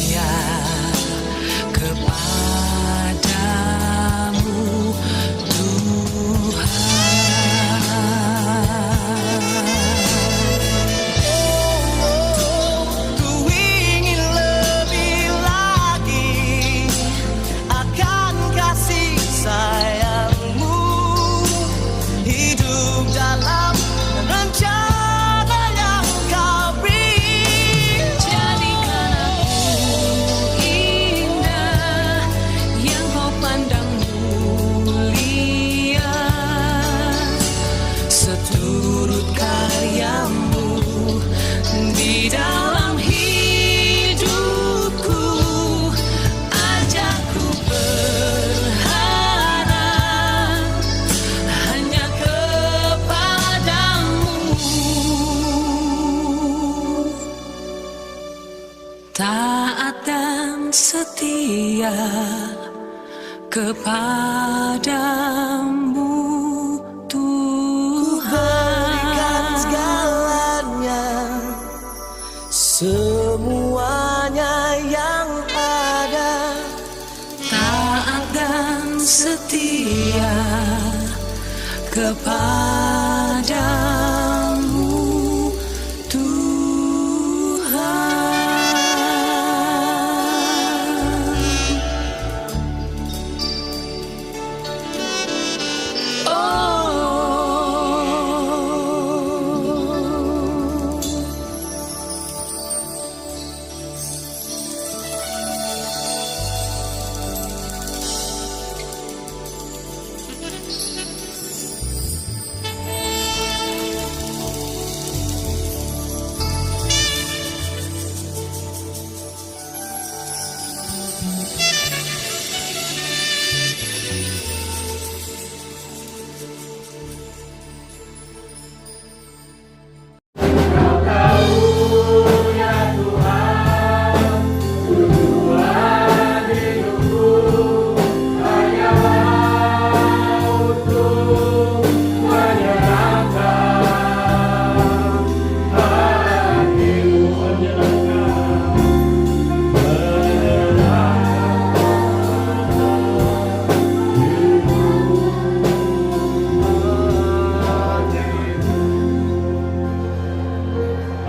setia kepadamu Tuhan. Ku ingin lebih lagi akan kasih sayangmu, hidup dalam rencana yang kau beri. Jadikan aku indah yang kau pandang mulia, seturut karyamu di dalam hidupku. Ajakku berharap hanya kepadamu, taat dan setia kepadamu Tuhan. Segalanya, semuanya yang ada, taat dan setia kepadamu Tuhan.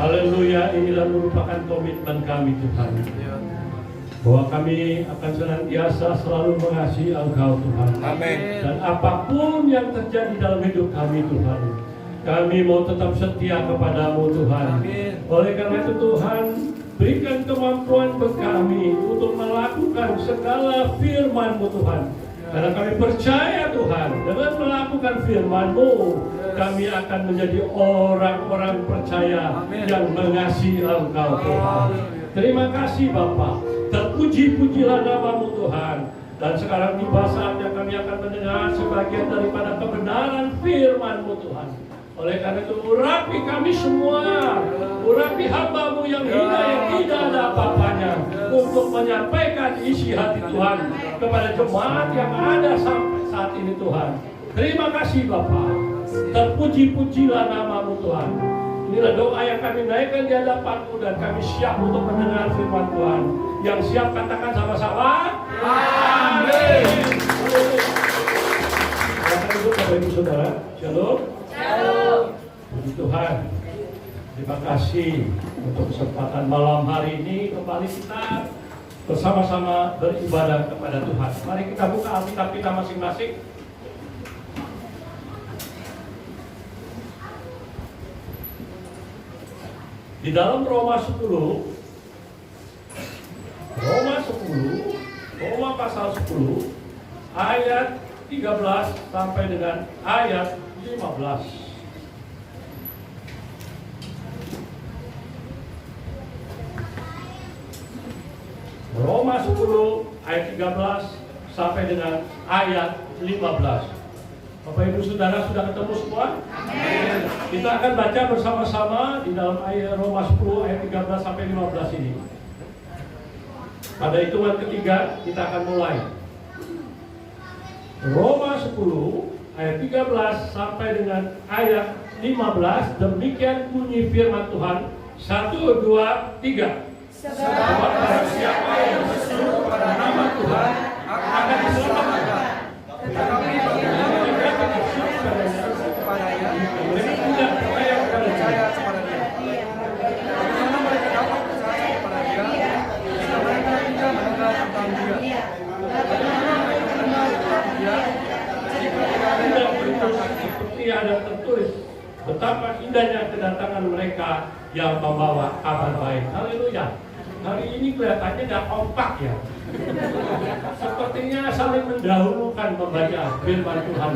Haleluya, inilah merupakan komitmen kami Tuhan, bahwa kami akan senantiasa selalu mengasihi Engkau Tuhan. Amin. Dan apapun yang terjadi dalam hidup kami Tuhan, kami mau tetap setia kepadamu Tuhan. Amin. Oleh karena itu Tuhan, berikan kemampuan bagi kami untuk melakukan segala firman-Mu Tuhan. Karena kami percaya Tuhan, dengan melakukan firman-Mu, kami akan menjadi orang-orang percaya yang mengasihi Engkau Tuhan. Terima kasih Bapa, terpuji-pujilah nama-Mu Tuhan. Dan sekarang tiba saatnya kami akan mendengar sebagian daripada kebenaran firman-Mu Tuhan. Oleh karena itu urapi kami semua, urapi hamba-Mu yang hina, yang tidak ada apa-apanya, untuk menyampaikan isi hati Tuhan kepada jemaat yang ada sampai saat ini Tuhan. Terima kasih Bapa, terpuji-pujilah nama-Mu Tuhan. Inilah doa yang kami naikkan di hadapan-Mu, dan kami siap untuk mendengar firman Tuhan. Yang siap katakan sama-sama, amin. Silakan duduk Bapak Ibu Saudara. Shalom. Puji Tuhan. Terima kasih untuk kesempatan malam hari ini kembali kita bersama-sama beribadah kepada Tuhan. Mari kita buka Alkitab kita masing-masing. Di dalam Roma 10, Roma pasal 10 ayat 13 sampai dengan ayat 15. Roma 10 ayat 13 sampai dengan ayat 15. Bapak Ibu Saudara sudah ketemu semua? Amin. Kita akan baca bersama-sama di dalam ayat Roma 10 ayat 13 sampai 15 ini. Pada hitungan ketiga kita akan mulai. Roma 10 ayat 13 sampai dengan ayat 15, demikian bunyi firman Tuhan. 1, 2, 3. Sebab barang siapa Betapa indahnya kedatangan mereka yang membawa kabar baik. Haleluya. Hari ini kelihatannya nggak kompak ya. Sepertinya saling mendahulukan membaca firman Tuhan.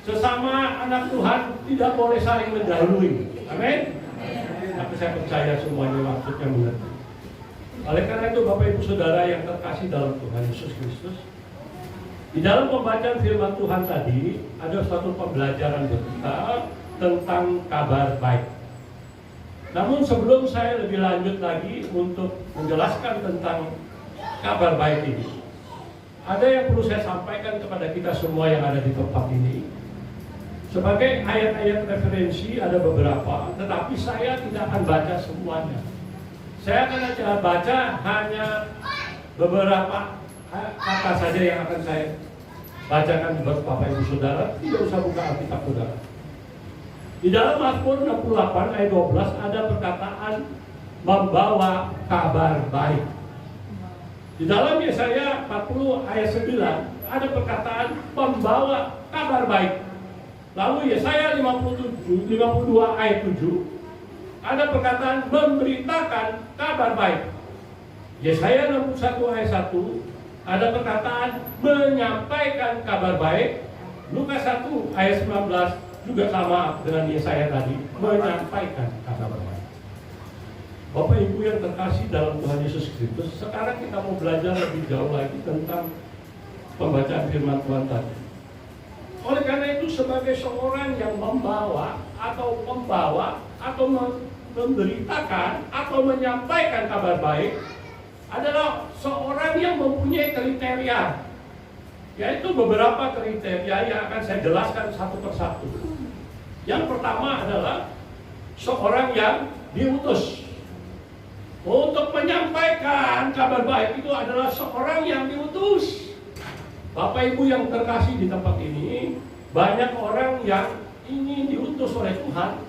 Sesama anak Tuhan tidak boleh saling mendahului. Amin. Tapi saya percaya semuanya maksudnya mengerti. Oleh karena itu Bapak Ibu Saudara yang terkasih dalam Tuhan Yesus Kristus, di dalam pembacaan firman Tuhan tadi ada satu pembelajaran kita tentang kabar baik. Namun sebelum saya lebih lanjut lagi untuk menjelaskan tentang kabar baik ini, ada yang perlu saya sampaikan kepada kita semua yang ada di tempat ini. Sebagai ayat-ayat referensi ada beberapa, tetapi saya tidak akan baca semuanya. Saya akan baca hanya beberapa kata saja yang akan saya bacakan buat Bapak Ibu Saudara. Tidak usah buka Alkitab Saudara. Di dalam Mazmur 68 ayat 12 ada perkataan membawa kabar baik. Di dalam Yesaya 40 ayat 9 ada perkataan membawa kabar baik. Lalu Yesaya 52 ayat 7 ada perkataan memberitakan kabar baik. Yesaya 61 ayat 1 ada perkataan menyampaikan kabar baik. Lukas 1 ayat 19 juga sama dengan Yesaya tadi, menyampaikan kabar baik. Bapak Ibu yang terkasih dalam Tuhan Yesus Kristus, sekarang kita mau belajar lebih jauh lagi tentang pembacaan firman Tuhan tadi. Oleh karena itu sebagai seorang yang membawa atau memberitakan atau menyampaikan kabar baik adalah seorang yang mempunyai kriteria, yaitu beberapa kriteria yang akan saya jelaskan satu persatu. Yang pertama adalah seorang yang diutus. Untuk menyampaikan kabar baik itu adalah seorang yang diutus. Bapak Ibu yang terkasih di tempat ini, banyak orang yang ingin diutus oleh Tuhan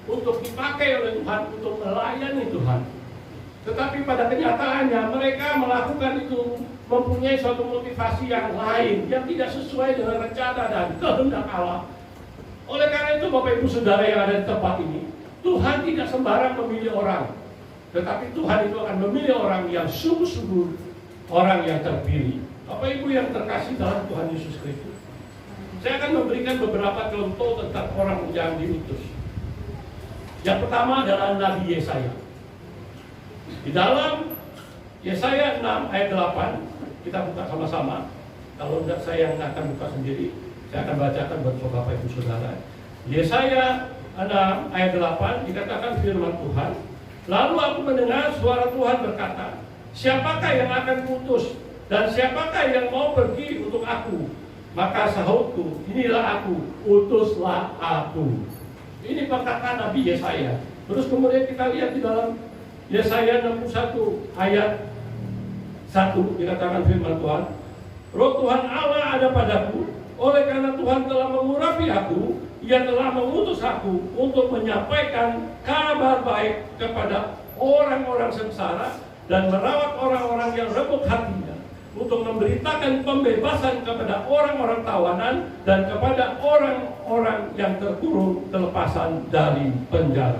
untuk dipakai oleh Tuhan, untuk melayani Tuhan. Tetapi pada kenyataannya mereka melakukan itu mempunyai suatu motivasi yang lain, yang tidak sesuai dengan rencana dan kehendak Allah. Oleh karena itu Bapak Ibu Saudara yang ada di tempat ini, Tuhan tidak sembarang memilih orang, tetapi Tuhan itu akan memilih orang yang sungguh-sungguh, orang yang terpilih. Bapak Ibu yang terkasih dalam Tuhan Yesus Kristus, saya akan memberikan beberapa contoh tentang orang yang diutus. Yang pertama adalah Nabi Yesaya. Di dalam Yesaya 6 ayat 8, kita buka sama-sama. Kalau tidak saya yang akan buka sendiri, saya akan bacakan buat Bapak Ibu Saudara. Yesaya 6 ayat 8 dikatakan firman Tuhan, lalu aku mendengar suara Tuhan berkata, siapakah yang akan kuutus dan siapakah yang mau pergi untuk aku? Maka sahutku, inilah aku, utuslah aku. Ini perkataan Nabi Yesaya. Terus kemudian kita lihat di dalam Yesaya 61 ayat 1 dikatakan firman Tuhan, Roh Tuhan Allah ada padaku, oleh karena Tuhan telah mengurapi aku, Ia telah mengutus aku untuk menyampaikan kabar baik kepada orang-orang sengsara dan merawat orang-orang yang remuk hatinya, untuk memberitakan pembebasan kepada orang-orang tawanan dan kepada orang-orang yang terkurung kelepasan dari penjara.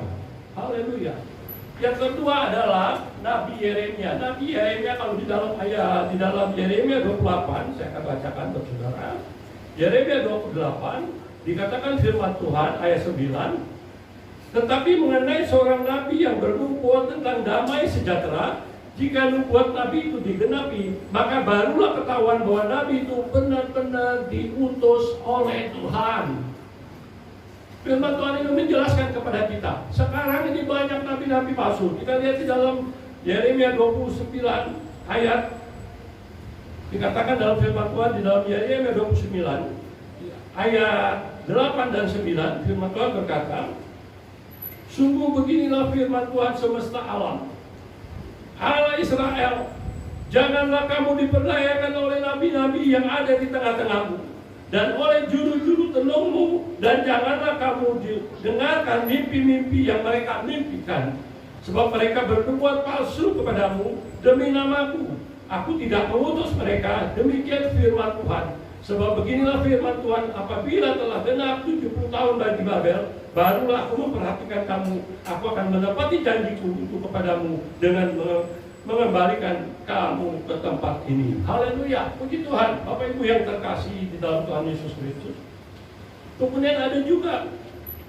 Haleluya. Yang kedua adalah Nabi Yeremia. Nabi Yeremia kalau di dalam Yeremia 28, saya akan bacakan untuk saudara. Yeremia 28 dikatakan firman Tuhan ayat 9, tetapi mengenai seorang nabi yang bernubuat tentang damai sejahtera, jika nubuat nabi itu digenapi, maka barulah ketahuan bahwa nabi itu benar-benar diutus oleh Tuhan. Firman Tuhan ini menjelaskan kepada kita. Sekarang ini banyak nabi-nabi palsu. Kita lihat di dalam Yeremia 29 ayat, dikatakan dalam firman Tuhan di dalam Yeremia 29 ayat 8 dan 9, firman Tuhan berkata, sungguh beginilah firman Tuhan semesta alam, Allah Israel, janganlah kamu diperdayakan oleh nabi-nabi yang ada di tengah-tengahmu, dan oleh juru-juru tenungmu, dan janganlah kamu dengarkan mimpi-mimpi yang mereka mimpikan, sebab mereka berbuat palsu kepadamu demi namaku. Aku tidak mengutus mereka, demikian firman Tuhan. Sebab beginilah firman Tuhan, apabila telah genap 70 tahun bagi Babel, barulah aku memperhatikan kamu. Aku akan menepati janjiku itu kepadamu dengan mengembalikan kamu ke tempat ini. Haleluya, puji Tuhan. Bapak Ibu yang terkasih di dalam Tuhan Yesus Kristus. Kemudian ada juga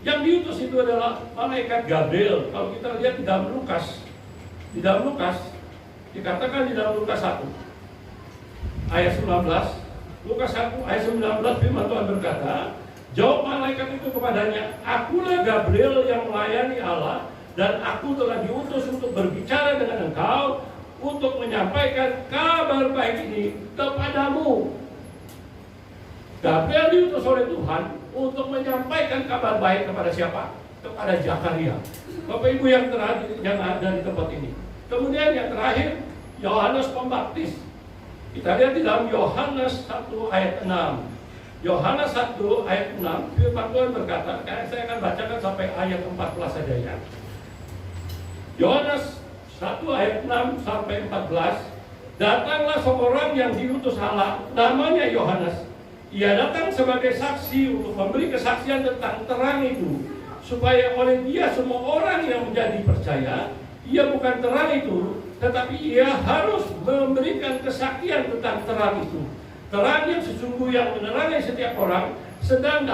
yang diutus itu adalah malaikat Gabriel. Kalau kita lihat di dalam Lukas, dikatakan di dalam Lukas 1 ayat 19, Lukas 1 ayat 19, firman Tuhan berkata, jawab malaikat itu kepadanya, akulah Gabriel yang melayani Allah, dan aku telah diutus untuk berbicara dengan engkau, untuk menyampaikan kabar baik ini kepadamu. Gabriel diutus oleh Tuhan untuk menyampaikan kabar baik kepada siapa? Kepada Zakaria. Bapak Ibu yang ada di tempat ini. Kemudian yang terakhir, Yohanes Pembaptis. Kita lihat di dalam Yohanes 1 ayat 6. Yohanes 1 ayat 6, firman Tuhan berkata, saya akan bacakan sampai ayat 14 saja ya. Yohanes 1 ayat 6 sampai 14. Datanglah seorang yang diutus Allah, namanya Yohanes. Ia datang sebagai saksi untuk memberi kesaksian tentang terang itu, supaya oleh dia semua orang yang menjadi percaya. Ia bukan terang itu, tetapi ia harus memberikan kesaksian tentang terang itu. Terang yang sesungguhnya yang menerangi setiap orang sedang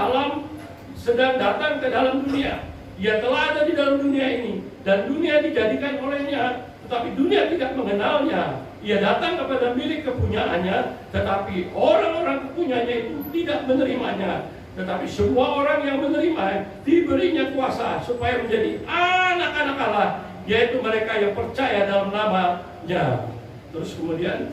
datang ke dalam dunia. Ia telah ada di dalam dunia ini, dan dunia dijadikan olehnya, tetapi dunia tidak mengenalnya. Ia datang kepada milik kepunyaannya, tetapi orang-orang kepunyaannya itu tidak menerimanya. Tetapi semua orang yang menerima diberinya kuasa supaya menjadi anak-anak Allah, yaitu mereka yang percaya dalam nama-Nya. Terus kemudian,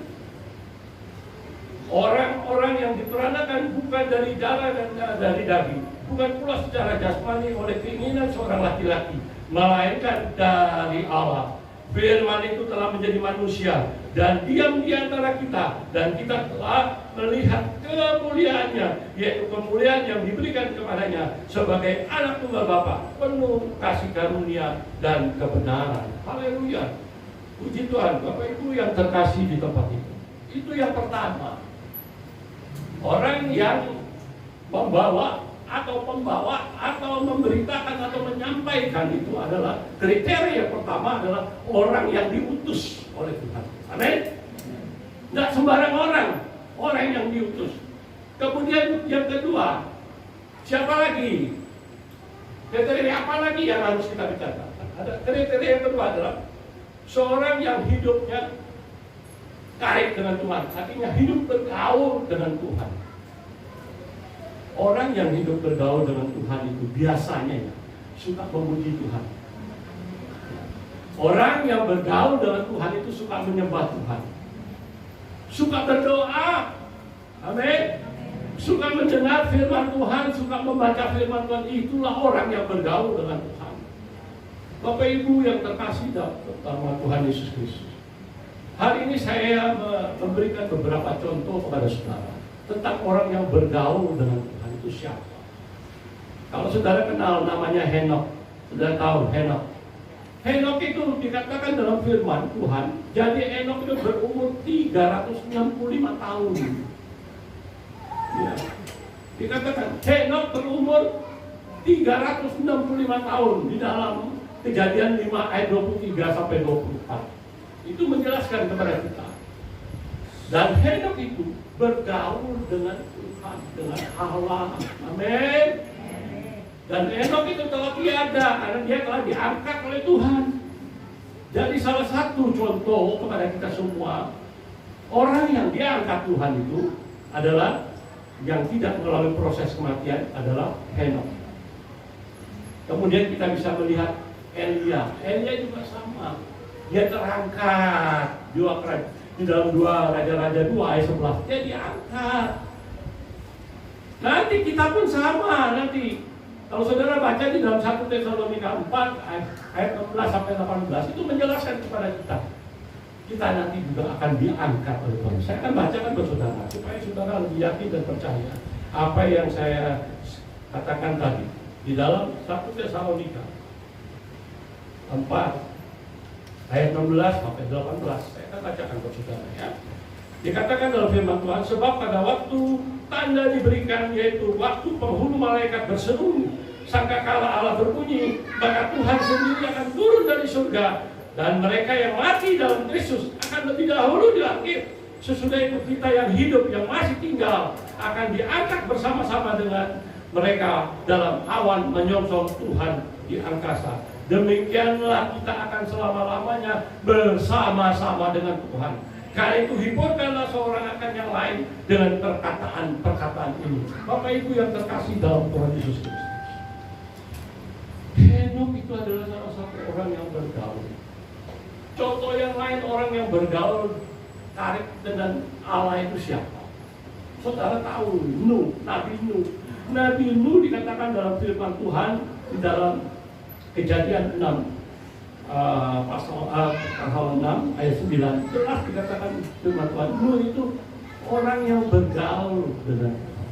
orang-orang yang diperanakan bukan dari darah dan dari daging, bukan pula secara jasmani oleh keinginan seorang laki-laki, melainkan dari Allah. Firman itu telah menjadi manusia dan diam di antara kita, dan kita telah melihat kemuliaannya, yaitu kemuliaan yang diberikan kepadanya sebagai anak tunggal Bapa, penuh kasih karunia dan kebenaran. Haleluya, puji Tuhan. Bapak Ibu yang terkasih di tempat itu, itu yang pertama. Orang yang membawa atau memberitakan atau menyampaikan itu adalah kriteria yang pertama adalah orang yang diutus oleh Tuhan. Amin. Tidak sembarang orang yang diutus. Kemudian yang kedua, siapa lagi? Kriteria apa lagi yang harus kita bicara? Ada kriteria yang kedua adalah seorang yang hidupnya kait dengan Tuhan, artinya hidup bergaul dengan Tuhan. Orang yang hidup bergaul dengan Tuhan itu biasanya ya, suka memuji Tuhan. Orang yang bergaul dengan Tuhan itu suka menyembah Tuhan, suka berdoa, amin, suka mendengar firman Tuhan, suka membaca firman Tuhan. Itulah orang yang bergaul dengan Tuhan. Bapak Ibu yang terkasih dalam Tuhan Yesus Kristus, hari ini saya memberikan beberapa contoh kepada saudara tentang orang yang bergaul dengan Tuhan. Itu siapa? Kalau saudara kenal namanya Henok, saudara tahu Henok. Henok itu dikatakan dalam firman Tuhan, jadi Henok itu berumur 365 tahun. Ya. Dikatakan Henok berumur 365 tahun di dalam Kejadian 5 ayat 23 sampai 24. Itu menjelaskan kepada kita. Dan Henok itu bergaul dengan Tuhan, dengan Allah. Amin. Dan Henok itu telah tiada karena dia telah diangkat oleh Tuhan. Jadi salah satu contoh kepada kita semua, orang yang diangkat Tuhan itu adalah yang tidak melalui proses kematian adalah Henok. Kemudian kita bisa melihat Elia. Elia juga sama. Dia terangkat di dalam 2 Raja-Raja 2 ayat 11. Dia diangkat. Nanti kita pun sama nanti. Kalau saudara baca di dalam 1 Tesalonika 4 ayat 16 sampai 18 itu menjelaskan kepada kita. Kita nanti juga akan diangkat oleh Tuhan. Saya akan bacakan buat saudara supaya saudara lebih yakin dan percaya apa yang saya katakan tadi di dalam 1 Tesalonika 4 ayat 16 sampai 18. Saya akan bacakan buat saudara ya. Dikatakan dalam firman Tuhan, sebab pada waktu tanda diberikan, yaitu waktu penghulu malaikat berseru, sangkakala Allah berbunyi, maka Tuhan sendiri akan turun dari surga, dan mereka yang mati dalam Kristus akan lebih dahulu dilangkit. Sesudah itu kita yang hidup, yang masih tinggal, akan diangkat bersama-sama dengan mereka dalam awan menyongsong Tuhan di angkasa. Demikianlah kita akan selama-lamanya bersama-sama dengan Tuhan. Karena itu himpunkanlah seorang akan yang lain dengan perkataan ini. Bapak Ibu yang terkasih dalam Tuhan Yesus Kristus, Henok itu adalah salah satu orang yang bergaul. Contoh yang lain orang yang bergaul karib dengan Allah itu siapa? Saudara tahu Nuh, Nabi Nuh. Nabi Nuh dikatakan dalam firman Tuhan di dalam Kejadian 6 pasal 6 ayat 9 jelas dikatakan firman Tuhan, Nuh itu orang yang bergaul dengan Tuhan.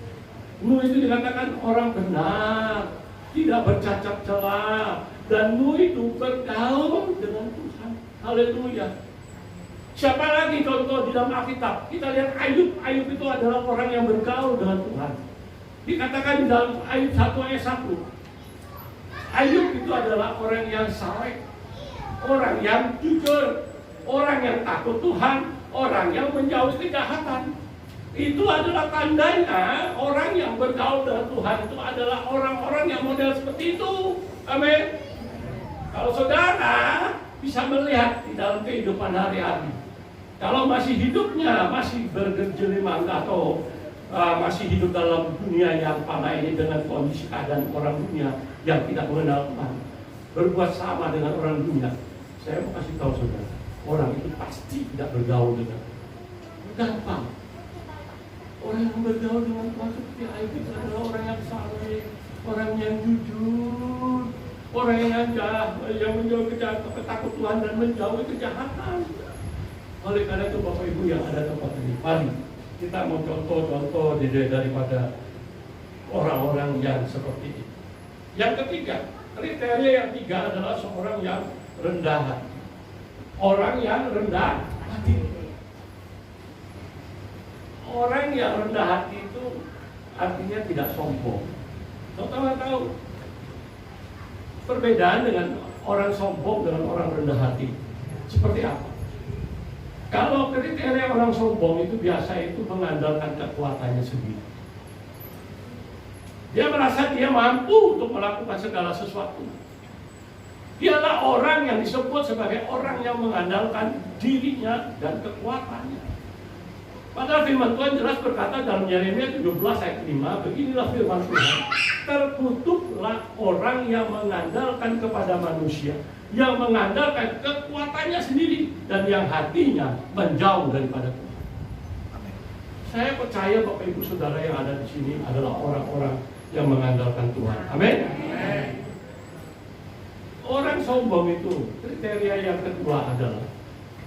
Nuh itu dikatakan orang benar, tidak bercacat celah, dan Nuh itu bergaul dengan Tuhan. Haleluya. Siapa lagi contoh di dalam Alkitab? Kita lihat Ayub. Ayub itu adalah orang yang bergaul dengan Tuhan. Dikatakan di dalam Ayub 1 ayat 1, Ayub itu adalah orang yang saleh, orang yang jujur, orang yang takut Tuhan, orang yang menjauhi kejahatan. Itu adalah tandanya orang yang bergaul dengan Tuhan itu adalah orang-orang yang model seperti itu. Amin. Kalau saudara bisa melihat di dalam kehidupan hari-hari, kalau masih hidupnya masih bergelimang atau masih hidup dalam dunia yang fana ini dengan kondisi keadaan orang dunia yang tidak mengenal Tuhan, berbuat sama dengan orang dunia, saya mau kasih tahu saudara, orang itu pasti tidak bergaul dengan Tuhan. Gampang. Orang yang bergaul dengan Tuhan seperti Ayub itu adalah orang yang saleh, orang yang jujur, orang yang menjauhi ketakut Tuhan dan menjauhi kejahatan. Oleh karena itu Bapak Ibu yang ada tempat ini, mari kita mau contoh-contoh daripada orang-orang yang seperti ini. Yang ketiga, kriteria yang tiga adalah seorang yang rendah hati. Orang yang rendah hati. Orang yang rendah hati itu artinya tidak sombong. Saudara tahu perbedaan dengan orang sombong dengan orang rendah hati seperti apa? Kalau kriteria orang sombong itu biasa itu mengandalkan kekuatannya sendiri. Dia merasa dia mampu untuk melakukan segala sesuatu. Dialah orang yang disebut sebagai orang yang mengandalkan dirinya dan kekuatannya. Padahal firman Tuhan jelas berkata dalam Yeremia 17 ayat 5, beginilah firman Tuhan, terkutuklah orang yang mengandalkan kepada manusia, yang mengandalkan kekuatannya sendiri, dan yang hatinya menjauh daripada Tuhan. Saya percaya Bapak Ibu Saudara yang ada di sini adalah orang-orang yang mengandalkan Tuhan. Amin. Orang sombong itu, kriteria yang kedua adalah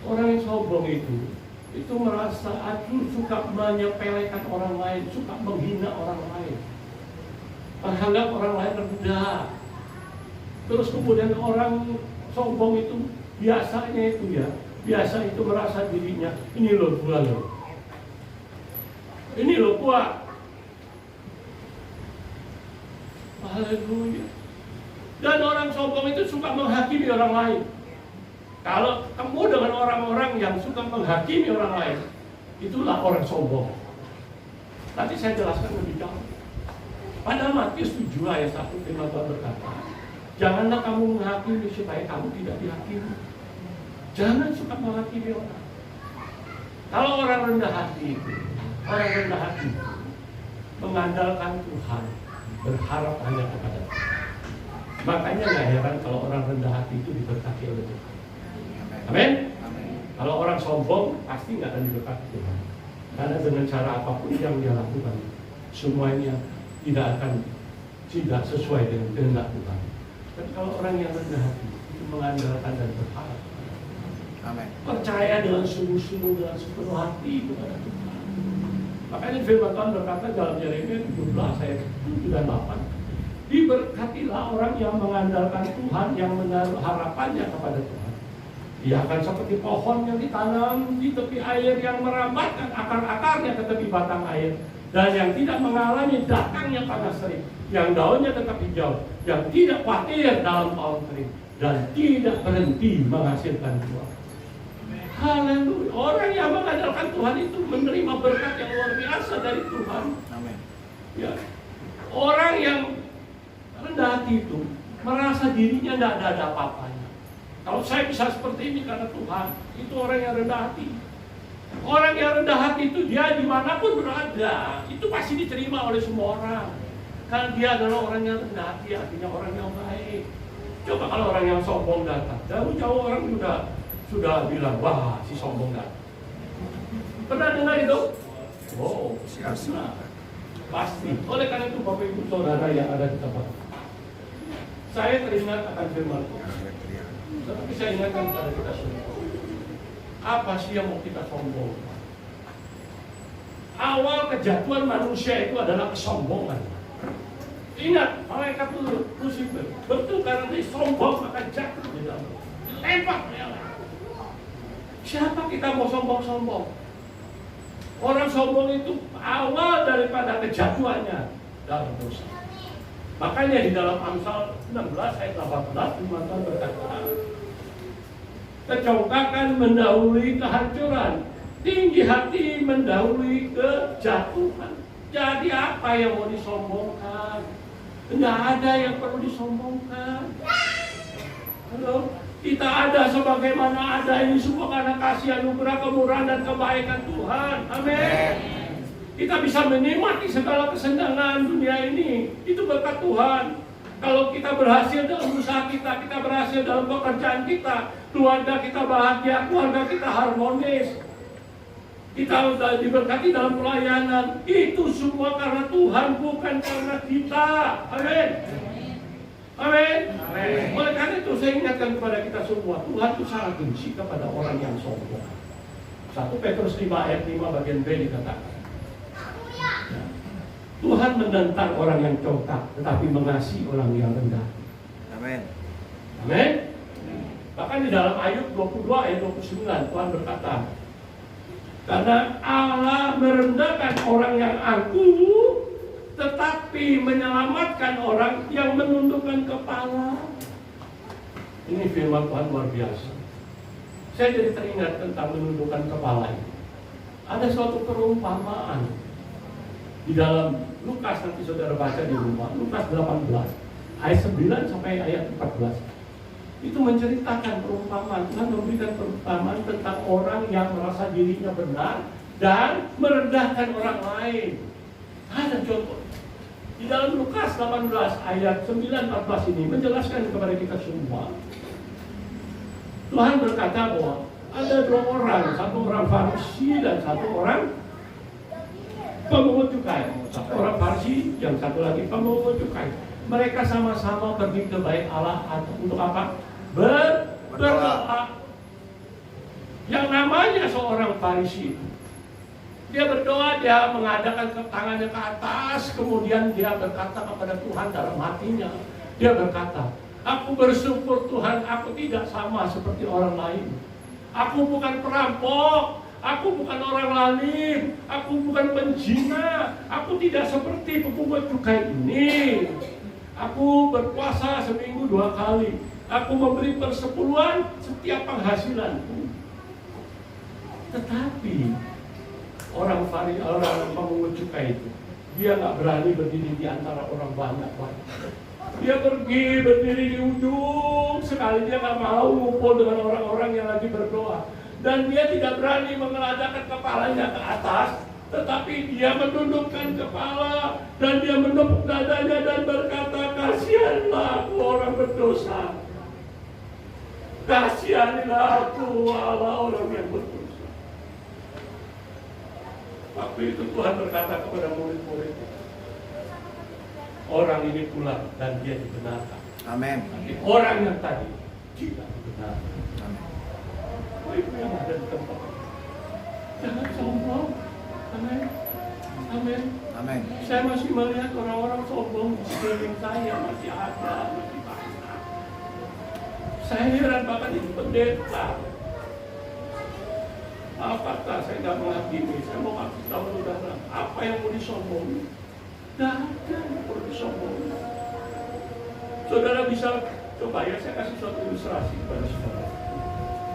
orang yang sombong itu merasa suka menyepelekan orang lain, suka menghina orang lain, menganggap orang lain rendah. Terus kemudian orang sombong itu biasanya biasa itu merasa dirinya ini loh gua loh, ini loh gua. Haleluya. Dan orang sombong itu suka menghakimi orang lain. Kalau kamu dengan orang-orang yang suka menghakimi orang lain, itulah orang sombong. Nanti saya jelaskan lebih jauh. Pada Matius 7 ayat 1 firman Tuhan berkata, janganlah kamu menghakimi supaya kamu tidak dihakimi. Jangan suka menghakimi orang. Kalau orang rendah hati itu, mengandalkan Tuhan, berharap hanya kepada Tuhan. Makanya nggak heran kalau orang rendah hati itu diberkati oleh Tuhan. Amin. Kalau orang sombong pasti nggak akan diberkati Tuhan. Karena dengan cara apapun yang dia lakukan, semuanya tidak sesuai dengan kehendak Tuhan. Tapi kalau orang yang rendah hati itu mengandalkan dan berharap, amin, percaya dengan sungguh-sungguh, dengan sepenuh hati kepada Tuhan. Makanya firman Tuhan berkata dalam Yeremia 17 ayat 7 dan 8, diberkatilah orang yang mengandalkan Tuhan, yang menaruh harapannya kepada Tuhan. Dia akan seperti pohon yang ditanam di tepi air yang merambatkan akar-akarnya ke tepi batang air. Dan yang tidak mengalami datangnya panas terik. Yang daunnya tetap hijau. Yang tidak khawatir dalam tahun kering. Dan tidak berhenti menghasilkan buah. Haleluya. Orang yang mengandalkan Tuhan itu menerima berkat yang luar biasa dari Tuhan. Amin. Ya. Orang yang rendah hati itu merasa dirinya tidak ada apa-apanya. Kalau saya bisa seperti ini karena Tuhan, itu orang yang rendah hati. Orang yang rendah hati itu dia dimanapun berada, itu pasti diterima oleh semua orang. Karena dia adalah orang yang rendah hati, artinya orang yang baik. Coba kalau orang yang sombong datang, jauh-jauh orang sudah bilang, wah si sombong datang. Pernah dengar itu? Oh, pernah. Pasti. Oleh karena itu Bapak Ibu Saudara yang ada di tempat, saya teringat akan firman Tuhan. Tetapi saya ingatkan kepada kita semua, apa sih yang mau kita sombong? Awal kejatuhan manusia itu adalah kesombongan. Ingat, malaikat Lucifer, betul karena dia sombong maka jatuh di dalam. Lempar dia. Siapa kita mau sombong-sombong? Orang sombong itu awal daripada kejatuhannya dalam dosa. Makanya di dalam Amsal 16 ayat 18 firman Tuhan berkata, kecongkakan mendahului kehancuran, tinggi hati mendahului kejatuhan. Jadi apa yang mau disombongkan? Tidak ada yang perlu disombongkan. Halo? Kita ada sebagaimana ada, ini semua karena kasih anugerah, kemurahan dan kebaikan Tuhan. Amin. Kita bisa menikmati segala kesenangan dunia ini. Itu berkat Tuhan. Kalau kita berhasil dalam usaha kita, kita berhasil dalam pekerjaan kita, keluarga kita bahagia, keluarga kita harmonis, kita diberkati dalam pelayanan, itu semua karena Tuhan, bukan karena kita. Amin. Amin. Oleh karena itu saya ingatkan kepada kita semua, Tuhan itu sangat benci kepada orang yang sombong. 1 Petrus 5 ayat 5 bagian B dikatakan, Tuhan menentang orang yang congkak, tetapi mengasihi orang yang rendah. Amin. Amin. Bahkan di dalam Ayub 22 ayat 29 Tuhan berkata, karena Allah merendahkan orang yang angkuh, tetapi menyelamatkan orang yang menundukkan kepala. Ini firman Tuhan luar biasa. Saya jadi teringat tentang menundukkan kepala ini. Ada suatu perumpamaan di dalam Lukas, nanti saudara baca di rumah, Lukas 18 ayat 9 sampai ayat 14. Itu menceritakan perumpamaan. Tuhan memberikan perumpamaan tentang orang yang merasa dirinya benar dan merendahkan orang lain. Ada contoh di dalam Lukas 18 ayat 9-14 ini menjelaskan kepada kita semua. Tuhan berkata bahwa ada dua orang, satu orang Farisi dan satu orang pemungut cukai. Satu orang Farisi, yang satu lagi pemungut cukai. Mereka sama-sama pergi ke bait Allah untuk apa? Berdoa. Yang namanya seorang Farisi, dia berdoa, dia mengadakan tangannya ke atas, kemudian dia berkata kepada Tuhan dalam hatinya. Dia berkata, aku bersyukur Tuhan, aku tidak sama seperti orang lain. Aku bukan perampok, aku bukan orang lalim, aku bukan penzina, aku tidak seperti pemungut cukai ini. Aku berpuasa seminggu 2 kali, aku memberi persepuluhan setiap penghasilanku. Tetapi orang pemungut cukai itu, dia nggak berani berdiri di antara orang banyak. Dia pergi berdiri di ujung sekali, dia nggak mau ngumpul dengan orang-orang yang lagi berdoa. Dan dia tidak berani mengeladakan kepalanya ke atas, tetapi dia menundukkan kepala dan dia menepuk dadanya dan berkata, kasihanlah aku orang berdosa. Kasihanilah aku Allah orang yang berdosa. Waktu itu Tuhan berkata kepada murid-muridnya, orang ini pulang dan dia dibenarkan. Amin. Tapi orang yang tadi tidak dibenarkan. Amin. Oh, itu yang ada di tempat. Jangan sombong. Amin. Amin. Amin. Saya masih melihat orang-orang sombong di sekeliling saya, masih ada, masih banyak. Saya heran, bahkan itu pendeta Apakah saya nggak menghakimi? Saya mau kasih tahu saudara, apa yang mau disombongi? Nggak ada yang perlu disombongi. Saudara bisa coba ya, saya kasih suatu ilustrasi kepada saudara.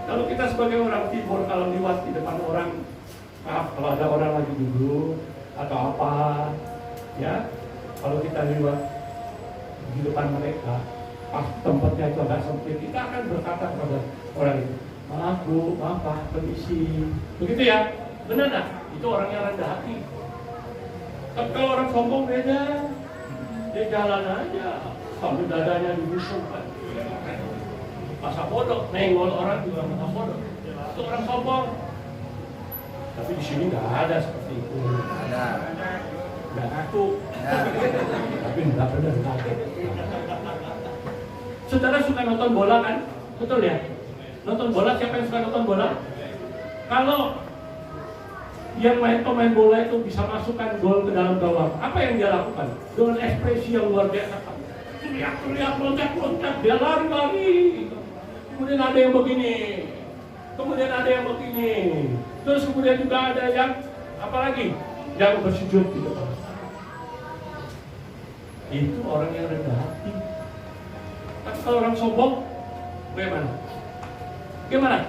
Kalau kita sebagai orang timur, kalau liwat di depan orang, maaf, kalau ada orang lagi duduk atau apa, ya, kalau kita liwat di depan mereka, pas tempatnya itu agak sempit, kita akan berkata kepada orang itu, maaf bu, maaf pak, permisi. Begitu ya, benar nggak? Itu orang yang rendah hati. Tapi kalau orang sombong beda, dia jalan aja, sambil dadanya dibusungkan. Masa bodoh, nengol orang juga masa bodoh. Itu orang sombong. Tapi di sini nggak ada seperti itu. Ada. Nggak ngaku. Tapi nggak benar ngaku. Saudara suka nonton bola kan? Betul ya? Nonton bola, siapa yang suka nonton bola? Kalau yang pemain bola itu bisa masukkan gol ke dalam gawang, apa yang dia lakukan? Dengan ekspresi yang luar biasa. Teriak-teriak, loncat-loncat, dia lari-lari. Kemudian ada yang begini, kemudian ada yang begini, terus kemudian juga ada yang apalagi yang bersujud di depan. Itu orang yang rendah hati. Tapi kalau orang sombong, bagaimana? Gimana?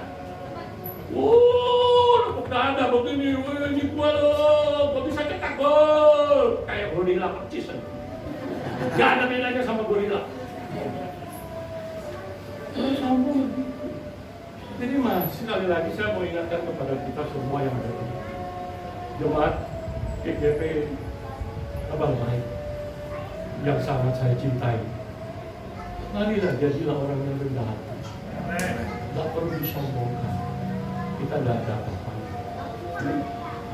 Nepuk dada begini, ini gua loh, gua bisa cetak gol, kayak gorila percis. Gak ada bedanya sama gorila. Sombong. Jadi mas, sekali lagi saya mau ingatkan kepada kita semua yang ada di jemaat GGP Abang Baik yang sangat saya cintai. Marilah jadilah orang yang rendah hati. Tidak perlu disombongkan. Kita tidak ada apa-apa.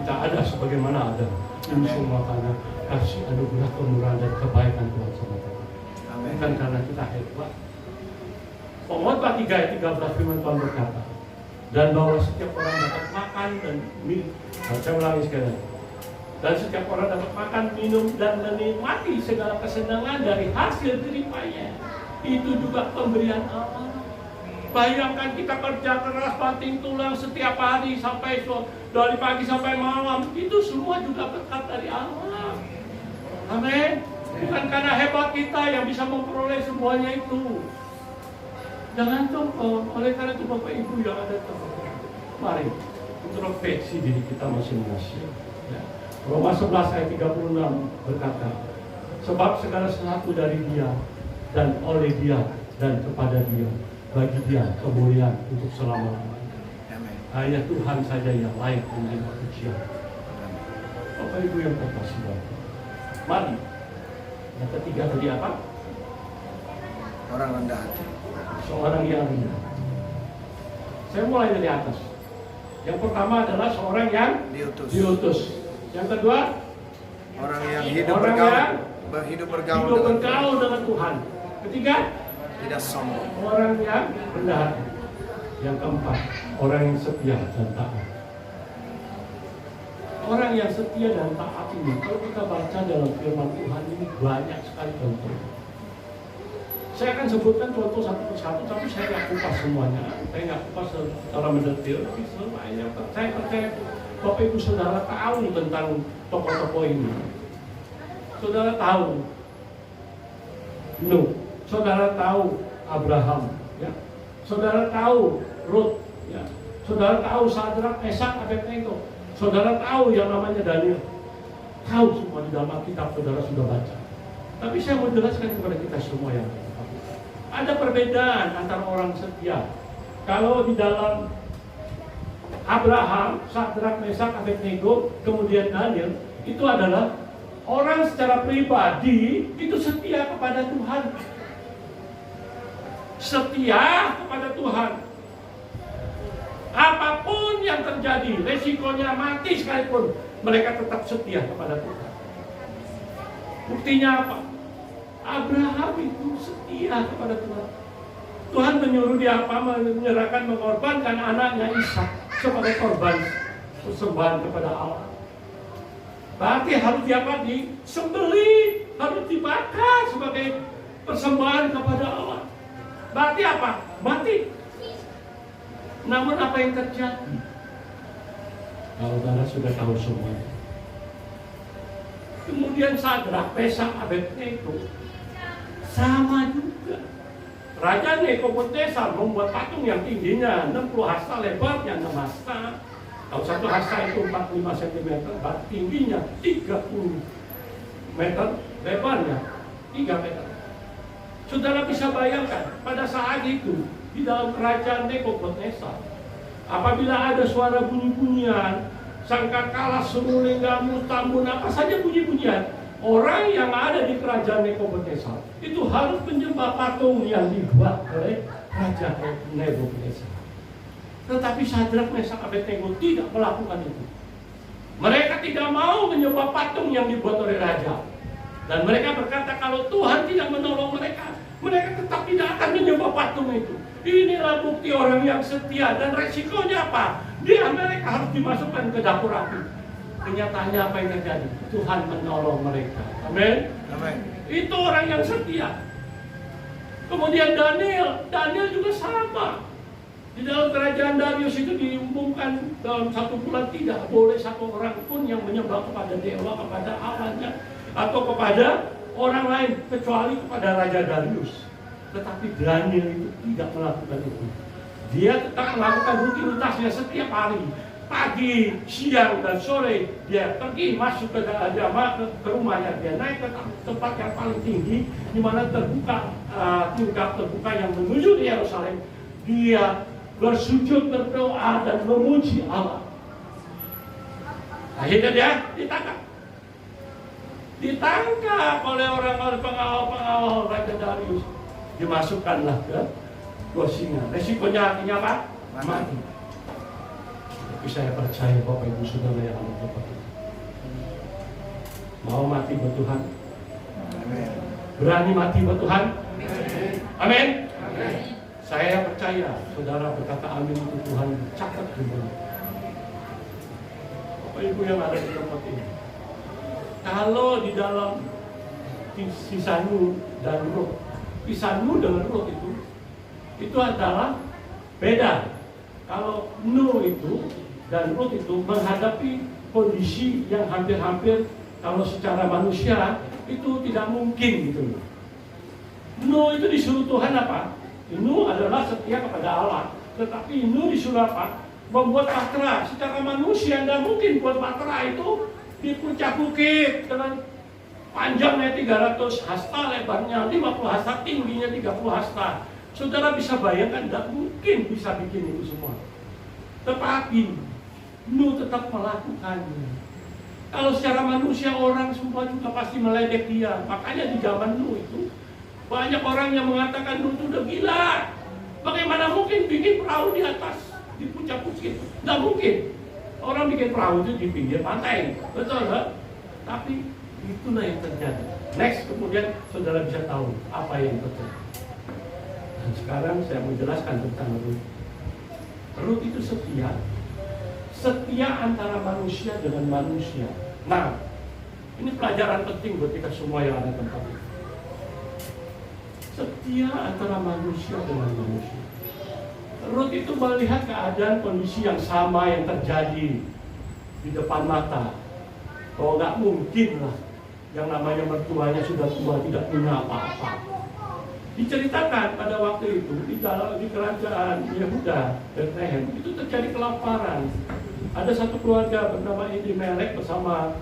Kita ada sebagaimana ada. Ini semua karena kasih anugerah kemurahan dan kebaikan Tuhan sama kita. Bukan karena kita hebat. Pengkhotbah 3 ayat 13 firman Tuhan berkata, dan bahwa setiap orang dapat makan dan minum. Saya ulangi sekali lagi. Dan setiap orang dapat makan, minum dan menikmati segala kesenangan dari hasil jeripayanya. Itu juga pemberian Allah. Bayangkan kita kerja keras banting tulang setiap hari sampai dari pagi sampai malam. Itu semua juga berkat dari Allah. Amin. Bukan karena hebat kita yang bisa memperoleh semuanya itu. Jangan sombong. Oleh karena itu Bapak Ibu yang ada mari introspeksi diri kita masing-masing. Ya. Roma 11 ayat 36 berkata, sebab segala sesuatu dari Dia dan oleh Dia dan kepada Dia, bagi Dia kemuliaan untuk selama-lamanya. Hanya Tuhan saja yang layak menerima pujian. Bapak Ibu yang terkasih Bapak, mari. Yang ketiga tadi apa? Orang rendah hati. Seorang yang rendah. Saya mulai dari atas. Yang pertama adalah seorang yang diutus. Yang kedua, orang yang hidup bergaul dengan Tuhan. Ketiga, tidak sombong. orang yang rendah hati. Yang keempat, orang yang setia dan taat. Orang yang setia dan taat ini, kalau kita baca dalam firman Tuhan ini banyak sekali contoh. Saya akan sebutkan contoh satu persatu, tapi saya nggak kupas semuanya. Saya nggak kupas secara mendetil, tapi semuanya. Saya percaya Bapak Ibu Saudara tahu tentang tokoh-tokoh ini. Saudara tahu Nuh, saudara tahu Abraham, ya. Saudara tahu Ruth, ya. Saudara tahu Sadrak, Mesak, Abednego. Saudara tahu yang namanya Daniel. Tahu semua di dalam Alkitab, saudara sudah baca. Tapi saya mau jelaskan kepada kita semua yang ada perbedaan antara orang setia. Kalau di dalam Abraham, Sadrak, Mesak, Abednego, kemudian Daniel, itu adalah orang secara pribadi itu setia kepada Tuhan. Setia kepada Tuhan. Apapun yang terjadi, resikonya mati sekalipun, mereka tetap setia kepada Tuhan. Buktinya apa? Abraham itu setia kepada Tuhan. Tuhan menyuruh dia apa? Menyerahkan, mengorbankan anaknya Ishak sebagai korban persembahan kepada Allah. Berarti harus disembelih, harus dibakar sebagai persembahan kepada Allah. Berarti apa? Mati. Namun apa yang terjadi? Saudara sudah tahu semua. Kemudian Sadrak, Mesak, Abednego sama juga. Raja Nebukadnezar membuat patung yang tingginya 60 hasta, lebarnya 6 hasta. Kalau satu hasta itu 45 cm, tingginya 30 meter, lebarnya 3 meter. Saudara bisa bayangkan, pada saat itu di dalam kerajaan Nebukadnezar, apabila ada suara bunyi-bunyian, sangkakala, seruling, gamus, tambun, apa saja bunyi-bunyian, orang yang ada di kerajaan Nebukadnezar itu harus menyembah patung yang dibuat oleh Raja Nebukadnezar. Tetapi Sadrak, Mesak, Abednego tidak melakukan itu. Mereka tidak mau menyembah patung yang dibuat oleh raja. Dan mereka berkata kalau Tuhan tidak menolong mereka, mereka tetap tidak akan menyembah patung itu. Inilah bukti orang yang setia, dan resikonya apa? Mereka harus dimasukkan ke dapur api. Kenyataannya apa yang terjadi? Tuhan menolong mereka. Amin. Amin. Itu orang yang setia. Kemudian Daniel juga sama. Di dalam kerajaan Darius itu diumumkan dalam 1 bulan tidak boleh satu orang pun yang menyembah kepada dewa, kepada awannya, atau kepada orang lain kecuali kepada Raja Darius. Tetapi Daniel itu tidak melakukan itu. Dia tetap melakukan rutinitasnya setiap hari. Pagi, siang, dan sore dia pergi masuk ke rumahnya. Dia naik ke tempat yang paling tinggi, di mana terbuka tingkap terbuka yang menuju di Yerusalem. Dia bersujud, berdoa, dan memuji Allah. Akhirnya dia ditangkap oleh orang-orang pengawal Raja Darius. Dimasukkanlah ke gua singa. Resikonya artinya apa? Mati. Tapi saya percaya Bapak Ibu Saudara yang ada di tempat ini, mau mati buat Tuhan? Amin. Berani mati buat Tuhan? Amin. Amin. Saya percaya saudara berkata amin itu Tuhan catat di mulut. Bapak Ibu yang ada di tempat ini, kalau di dalam Kisanu dan Rut, Kisanu dengan Rut itu adalah beda. Kalau Nuh itu dan Rut itu menghadapi kondisi yang hampir-hampir kalau secara manusia itu tidak mungkin gitu. Nuh itu disuruh Tuhan apa? Nuh adalah setia kepada Allah, tetapi Nuh disuruh apa? Membuat bahtera. Secara manusia tidak mungkin buat bahtera itu di puncak bukit dengan panjangnya 300 hasta, lebarnya 50 hasta, tingginya 30 hasta. Saudara bisa bayangkan, tidak mungkin bisa bikin itu semua. Tetapi Nuh tetap melakukannya. Kalau secara manusia orang semua juga pasti meledek dia. Makanya di zaman Nuh itu banyak orang yang mengatakan Nuh itu udah gila. Bagaimana mungkin bikin perahu di atas, di puncak bukit? Tidak mungkin. Orang bikin perahu itu di pinggir pantai, betul kan? Tapi itulah yang terjadi. Next, kemudian saudara bisa tahu apa yang terjadi. Dan sekarang saya menjelaskan tentang Rut. Rut itu setia. Setia antara manusia dengan manusia. Nah, ini pelajaran penting buat kita semua yang ada di tempat ini. Setia antara manusia dengan manusia. Rut itu melihat keadaan kondisi yang sama yang terjadi di depan mata. Bahwa nggak mungkin lah yang namanya mertuanya sudah tua tidak punya apa-apa. Diceritakan pada waktu itu di kerajaan Yehuda, Bethlehem itu terjadi kelaparan. Ada satu keluarga bernama Elimelek bersama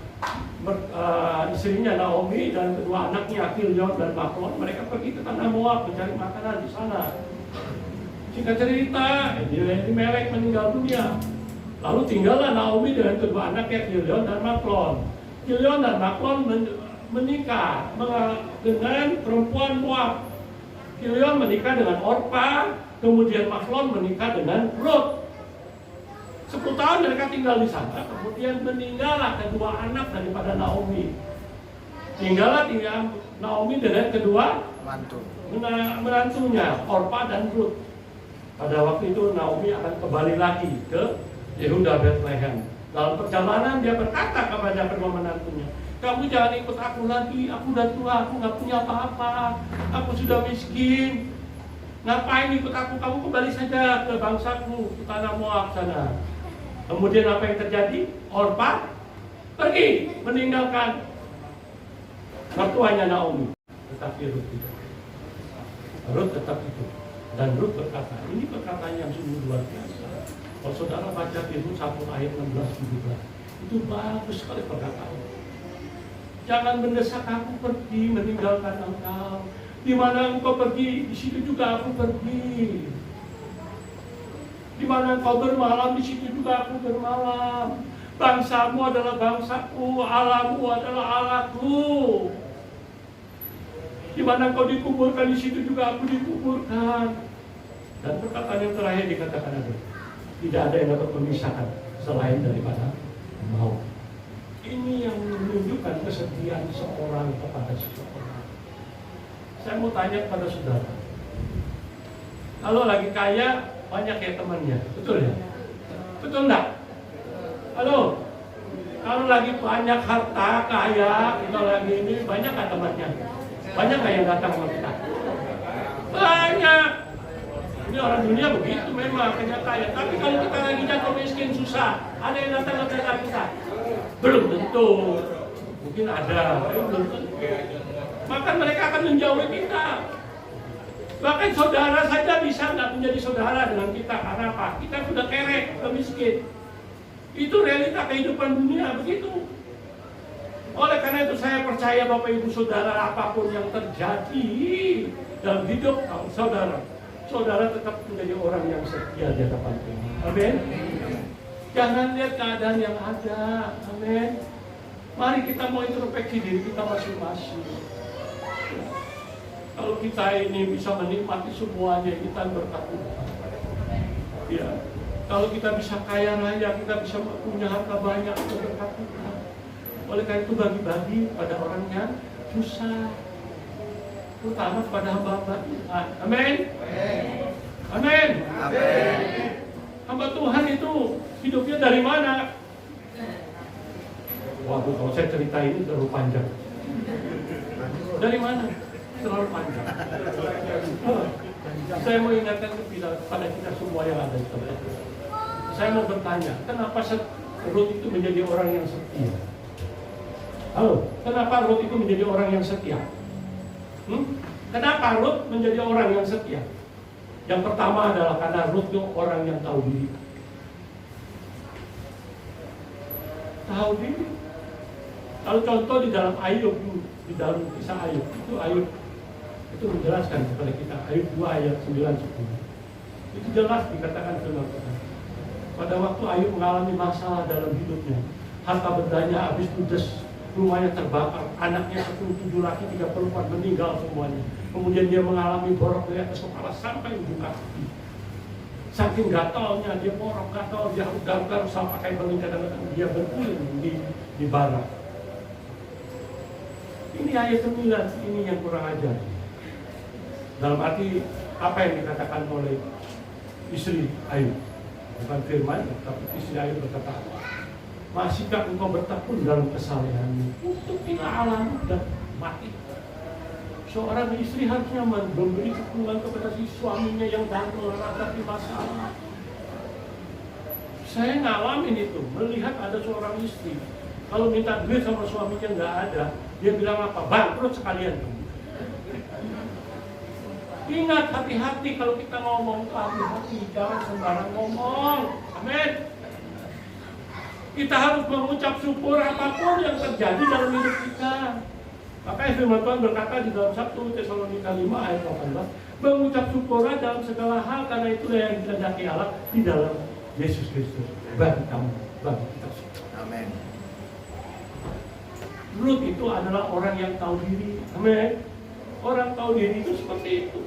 istrinya Naomi dan kedua anaknya Kilion dan Mahlon. Mereka pergi ke tanah Moab mencari makanan di sana. Singkat cerita, Elimelek meninggal dunia. Lalu tinggallah Naomi dengan kedua anaknya Kilion dan Mahlon. Kilion dan Mahlon menikah dengan perempuan Moab. Kilion menikah dengan Orpa, kemudian Mahlon menikah dengan Rut. 10 tahun mereka tinggal di sana, kemudian meninggallah kedua anak daripada Naomi. Tinggal Naomi dengan kedua menantunya, Orpa dan Rut. Pada waktu itu Naomi akan kembali lagi ke Yehuda Bethlehem. Dalam perjalanan dia berkata kepada kedua menantunya, kamu jangan ikut aku lagi, aku udah tua, aku gak punya apa-apa, aku sudah miskin. Ngapain ikut aku, kamu kembali saja ke bangsaku, ke tanah Moab sana. Kemudian apa yang terjadi? Orpa pergi meninggalkan mertuanya Naomi. Tetapi Rut tidak. Rut tetap hidup. Dan Rut berkata, ini perkataan yang sungguh luar biasa. Kalau saudara baca di Rut 1 ayat 16-17, itu bagus sekali perkataan. Jangan mendesak aku pergi meninggalkan engkau. Di mana engkau pergi, di situ juga aku pergi. Di mana engkau bermalam, di situ juga aku bermalam. Bangsamu adalah bangsaku, Allahmu adalah Allahku. Di mana engkau dikuburkan, di situ juga aku dikuburkan. Dan perkataan yang terakhir dikatakan ada, tidak ada yang dapat memisahkan selain daripada maut. Ini yang menunjukkan kesetiaan seorang kepada seseorang. Saya mau tanya kepada saudara, kalau lagi kaya banyak ya temannya, betul ya? Betul enggak? Halo? Kalau lagi banyak harta, kaya, kita lagi ini banyak nggak temannya? Banyak nggak yang datang sama kita? Banyak. Ini orang dunia begitu memang, kaya. Tapi kalau kita lagi jatuh miskin, susah, ada yang datang ke kita? Belum tentu. Mungkin ada, tapi belum tentu. Maka mereka akan menjauhi kita. Bahkan saudara saja bisa nggak menjadi saudara dengan kita. Karena apa? Kita sudah kerek, sudah miskin. Itu realita kehidupan dunia, begitu. Oleh karena itu saya percaya Bapak Ibu Saudara, apapun yang terjadi dalam hidup saudara, saudara tetap menjadi orang yang setia di hadapan Tuhan. Amin. Jangan lihat keadaan yang ada. Amin. Mari kita mau introspeksi diri kita masing-masing. Kalau kita ini bisa menikmati semuanya, kita berkat Tuhan. Ya. Kalau kita bisa kaya raya, kita bisa punya harta banyak, kita berkat Tuhan. Oleh karena itu bagi-bagi pada orang yang susah, terutama kepada hamba-hamba Tuhan. Amin. Amin. Hamba Tuhan itu hidupnya dari mana? Waduh, kalau saya cerita ini terlalu panjang. Dari mana? Terlalu panjang. Saya mau ingatkan kepada kita semua yang ada di tempat ini. Saya mau bertanya, kenapa Rut itu menjadi orang yang setia? Halo, kenapa Rut itu menjadi orang yang setia? Kenapa Rut menjadi orang yang setia? Yang pertama adalah karena Rut itu orang yang tahu diri. Tahu diri. Kalau contoh di dalam Ayub, di dalam kisah Ayub, itu menjelaskan kepada kita, Ayub 2 ayat 9-10. Itu jelas dikatakan firman Tuhan. Pada waktu Ayub mengalami masalah dalam hidupnya, harta bendanya habis ludes, rumahnya terbakar, anaknya 10, 7 laki, 3 perempuan meninggal semuanya. Kemudian dia mengalami borok dari atas kepala sampai ujung kaki. Saking gatalnya, dia borok, gatal, dia garuk-garuk sampai pakai beling, kadang-kadang dia berguling di bara. Ini ayat 9, ini yang kurang ajar. Dalam arti apa yang dikatakan oleh istri Ayub, bukan firman, tapi istri Ayub berkata, masihkah engkau bertekun dalam kesalehanmu? Tutupilah Allahmu dan mati. Seorang istri harusnya memberi dukungan kepada si suaminya yang dalam menghadapi masalah. Saya ngalamin itu, melihat ada seorang istri, kalau minta duit sama suaminya nggak ada, dia bilang apa? Bangkrut sekalian. Ingat, hati-hati kalau kita ngomong, hati-hati, jangan sembarang ngomong. Amin. Kita harus mengucap syukur apapun yang terjadi dalam hidup kita. Makanya firman Tuhan berkata di dalam 1 Tesalonika 5 ayat 18, mengucap syukurlah dalam segala hal, karena itulah yang dikehendaki Allah di dalam Yesus Kristus bagi kamu, bagi kita semua. Amin. Rut itu adalah orang yang tahu diri. Amin. Orang tahu diri itu seperti itu.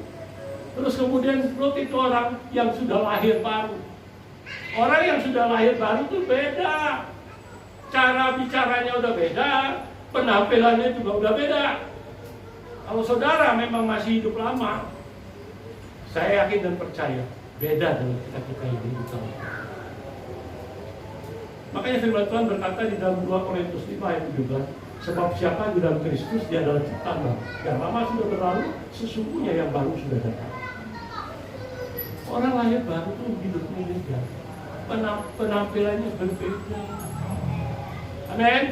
Terus kemudian Rut itu orang yang sudah lahir baru. Orang yang sudah lahir baru itu beda. Cara bicaranya udah beda, penampilannya juga udah beda. Kalau saudara memang masih hidup lama, saya yakin dan percaya beda dengan kita ini. Makanya firman Tuhan berkata di dalam 2 Korintus 5 ayat 17, sebab siapa di dalam Kristus, dia adalah ciptaan baru. Yang lama sudah berlalu, sesungguhnya yang baru sudah datang. Orang lahir baru itu hidupnya beda. penampilannya berbeda. Amin.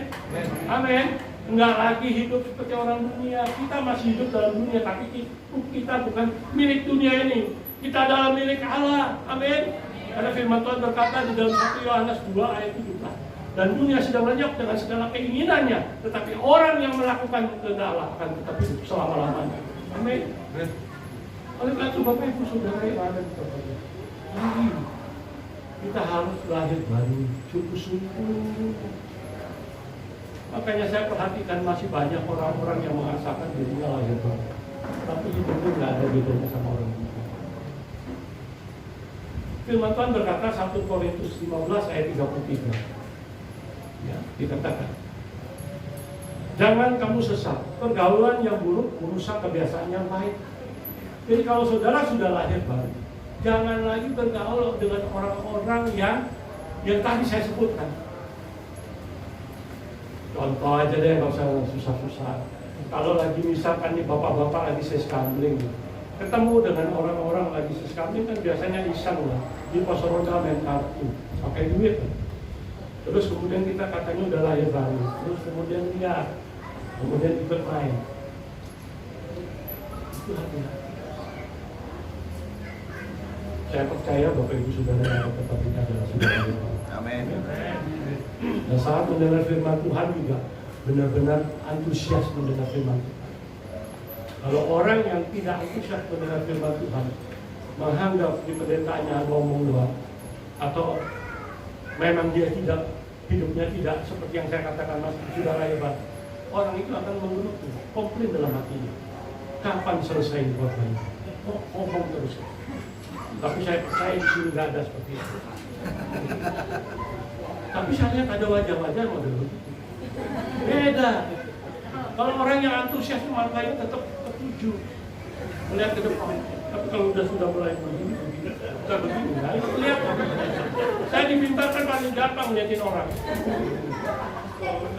Amin. Enggak lagi hidup seperti orang dunia. Kita masih hidup dalam dunia, tapi kita bukan milik dunia ini. Kita adalah milik Allah. Amin. Karena firman Tuhan berkata di dalam 1 Yohanes 2 ayat 17. Dan dunia sedang lenyap dengan segala keinginannya, tetapi orang yang melakukan kehendak Allah akan tetap hidup selama-lamanya. Amin. Oleh karena itu Bapak Ibu Saudara yang ada di tempat ini, kita harus lahir baru, sungguh-sungguh. Makanya saya perhatikan masih banyak orang-orang yang merasakan dirinya lahir baru, tapi hidupnya nggak ada bedanya sama orang itu. Firman Tuhan berkata 1 Korintus 15 ayat 33. Ya, dikatakan, jangan kamu sesat, pergaulan yang buruk merusak kebiasaan yang baik. Jadi kalau saudara sudah lahir baru, jangan lagi bergaul dengan orang-orang yang tadi saya sebutkan. Contoh aja deh, nggak usah susah-susah. Kalau lagi misalkan nih bapak-bapak lagi seskambling, ketemu dengan orang-orang lagi seskambling kan biasanya iseng lah, di pos ronda main kartu, pakai duit. Terus kemudian kita katanya udah lahir baru, terus kemudian lihat, kemudian ikut main. Itu hati-hati. Saya percaya Bapak Ibu Saudara yang tetap ini adalah saudara. Amin. Dan saat mendengar firman Tuhan juga benar-benar antusias mendengar firman Tuhan. Kalau orang yang tidak antusias mendengar firman Tuhan, menganggap di pendetaannya ngomong doang, atau memang dia tidak, hidupnya tidak seperti yang saya katakan Mas Saudara hebat, orang itu akan mengeluh, komplain dalam hatinya. Kapan selesai khotbah ini? Ngomong terus. Tapi saya percaya di sini nggak ada seperti itu. Tapi saya lihat ada wajah-wajah model begitu. Beda. Kalau orang yang antusias makanya tetap tertuju melihat ke depan. Tapi kalau sudah mulai begini, kita begini, nah itu kelihatan. Saya dipintarkan paling gampang ngeliatin orang.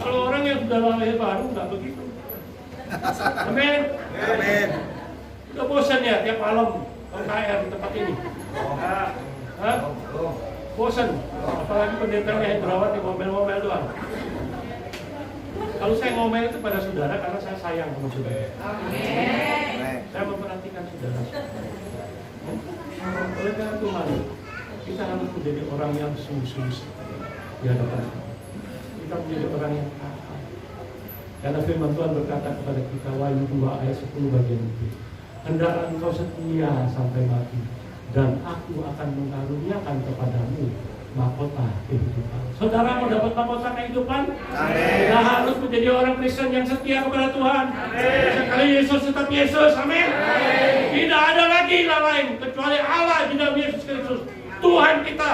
Kalau orang yang sudah lahir baru nggak begitu. Amin. Amin. Udah bosan ya tiap malam KR di tempat ini. Hah? Bosan. Apalagi pendetanya Hendrawan yang ngomel-ngomel doang. Kalau saya ngomel itu pada saudara karena saya sayang sama saudara. Amin. Saya memperhatikan saudara. Oleh karena Tuhan, kita harus menjadi orang yang sungguh-sungguh di hadapan Tuhan. Kita menjadi orang yang taat. Karena firman Tuhan berkata kepada kita, Wahyu 2 ayat 10 bagian itu, hendaklah engkau setia sampai mati, dan aku akan mengaruniakan kepadamu mahkota kehidupan. Saudara mau dapat mahkota kehidupan? Amin. Kita harus menjadi orang Kristen yang setia kepada Tuhan. Sekali Yesus tetap Yesus. Amin. Tidak ada lagi ilah lain kecuali Allah di dalam Yesus Kristus, Tuhan kita.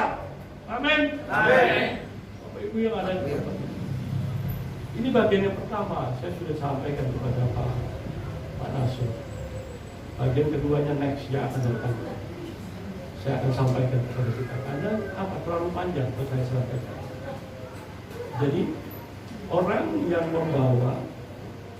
Amin. Bapak Ibu yang ada di tempat ini. Ini bagian yang pertama, saya sudah sampaikan kepada Pak Nasir. Bagian keduanya next yang akan datang. Saya akan sampaikan kepada kita. Karena apa? Terlalu panjang untuk saya sampaikan. Jadi orang yang membawa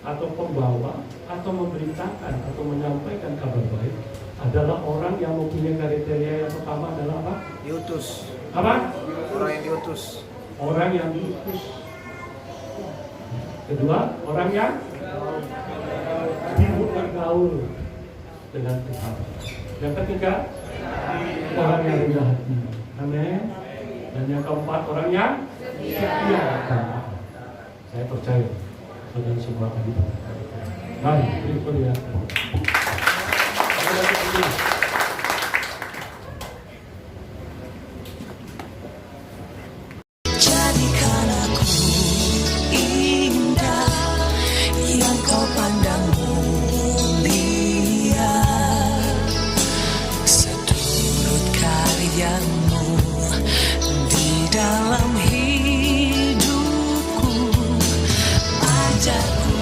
atau pembawa atau memberitakan atau menyampaikan kabar baik adalah orang yang mempunyai kriteria yang pertama adalah apa? Diutus. Apa? Orang yang diutus. Orang yang diutus. Kedua, orang yang bergaul dengan Tuhan. Yang ketiga, orang yang rendah hati. Amin. Dan yang keempat, orang yang setia. Saya percaya saudara semua akan diberkati. Mari perlihatkan. Jadikan aku indah yang kau pandang mulia, seturut karyamu di dalam hidupku. Ajarku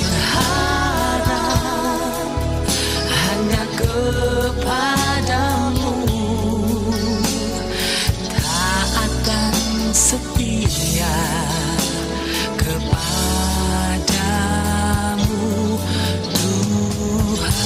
berharap hanya kepadamu, taat dan setia kepadamu, Tuhan.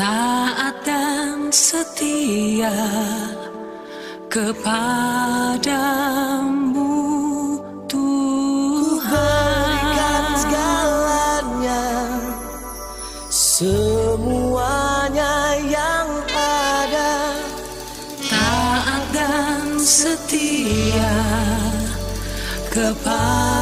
taat dan setia kepadamu Berikan Tuhan. segalanya, semuanya yang ada. Taat dan setia kepada